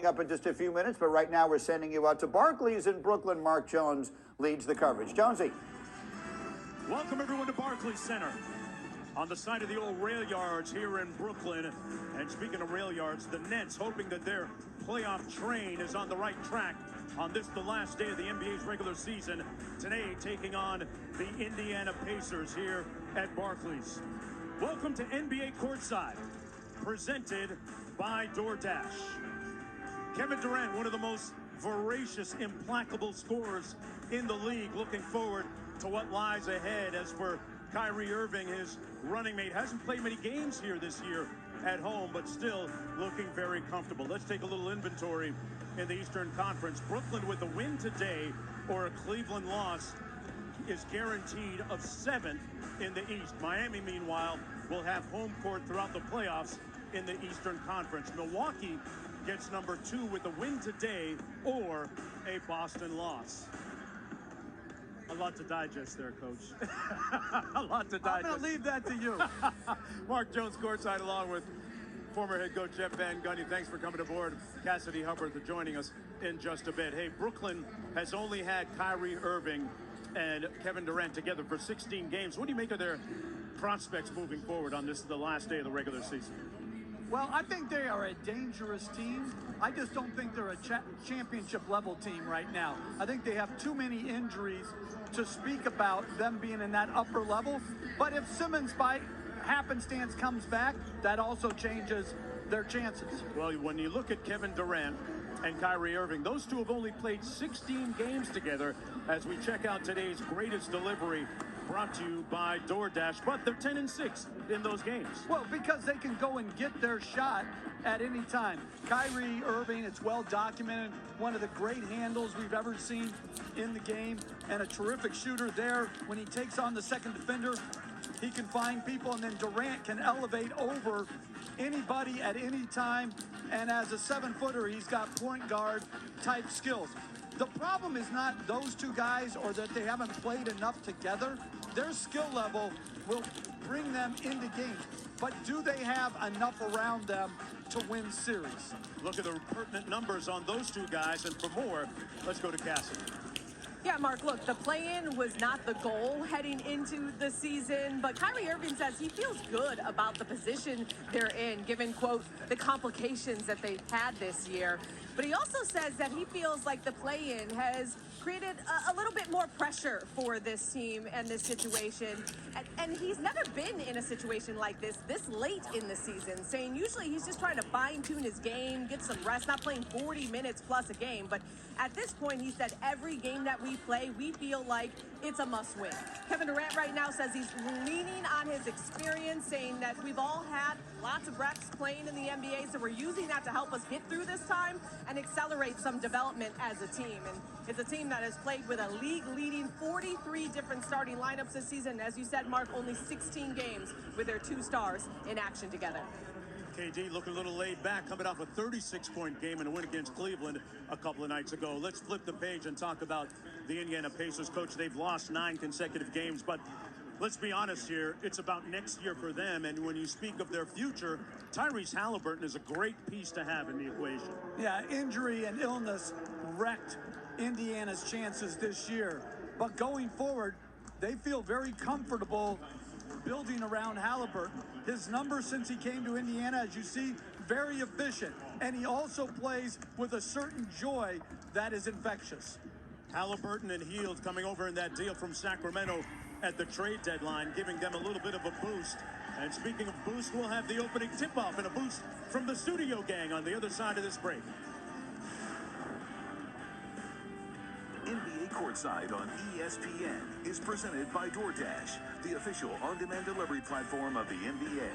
Up in just a few minutes, but right now we're sending you out to Barclays in Brooklyn. Mark Jones leads the coverage. Jonesy. Welcome everyone to Barclays Center on the side of the old rail yards here in Brooklyn. And speaking of rail yards, the Nets hoping that their playoff train is on the right track on this, the last day of the NBA's regular season. Today taking on the Indiana Pacers here at Barclays. Welcome to NBA Courtside, presented by DoorDash. Kevin Durant, one of the most voracious, implacable scorers in the league, looking forward to what lies ahead. As for Kyrie Irving, his running mate, hasn't played many games here this year at home, but still looking very comfortable. Let's take a little inventory in the Eastern Conference. Brooklyn with a win today or a Cleveland loss is guaranteed of 7th in the East. Miami, meanwhile, will have home court throughout the playoffs in the Eastern Conference. Milwaukee gets number 2 with a win today or a Boston loss. A lot to digest there, Coach. A lot to digest. I'm going to leave that to you. Mark Jones courtside along with former head coach Jeff Van Gundy. Thanks for coming aboard. Cassidy Hubbard for joining us in just a bit. Hey, Brooklyn has only had Kyrie Irving and Kevin Durant together for 16 games. What do you make of their prospects moving forward on this, the last day of the regular season? Well, I think they are a dangerous team. I just don't think they're a championship level team right now. I think they have too many injuries to speak about them being in that upper level. But if Simmons by happenstance comes back, that also changes their chances. Well, when you look at Kevin Durant and Kyrie Irving, those two have only played 16 games together as we check out today's greatest delivery, brought to you by DoorDash, but they're 10-6 in those games. Well, because they can go and get their shot at any time. Kyrie Irving, it's well documented, one of the great handles we've ever seen in the game, and a terrific shooter there. When he takes on the second defender, he can find people, and then Durant can elevate over anybody at any time. And as a 7-footer, he's got point guard type skills. The problem is not those two guys or that they haven't played enough together. Their skill level will bring them into games. But do they have enough around them to win series? Look at the pertinent numbers on those two guys. And for more, let's go to Cassidy. Yeah, Mark, look, the play-in was not the goal heading into the season, but Kyrie Irving says he feels good about the position they're in, given, quote, the complications that they've had this year. But he also says that he feels like the play-in has created a little bit more pressure for this team and this situation. And he's never been in a situation like this late in the season, saying usually he's just trying to fine-tune his game, get some rest, not playing 40 minutes plus a game. But at this point, he said every game that we play, we feel like it's a must-win. Kevin Durant right now says he's leaning on his experience, saying that we've all had lots of reps playing in the NBA, so we're using that to help us get through this time and accelerate some development as a team. And it's a team that has played with a league-leading 43 different starting lineups this season. As you said, Mark, only 16 games with their 2 stars in action together. KD looking a little laid back, coming off a 36-point game and a win against Cleveland a couple of nights ago. Let's flip the page and talk about the Indiana Pacers. Coach, they've lost 9 consecutive games, but let's be honest here, it's about next year for them. And when you speak of their future, Tyrese Halliburton is a great piece to have in the equation. Yeah, injury and illness wrecked Indiana's chances this year. But going forward, they feel very comfortable building around Halliburton. His numbers since he came to Indiana, as you see, very efficient. And he also plays with a certain joy that is infectious. Halliburton and Hield coming over in that deal from Sacramento at the trade deadline, giving them a little bit of a boost. And speaking of boost, we'll have the opening tip-off and a boost from the studio gang on the other side of this break. NBA Courtside on ESPN is presented by DoorDash, the official on-demand delivery platform of the NBA.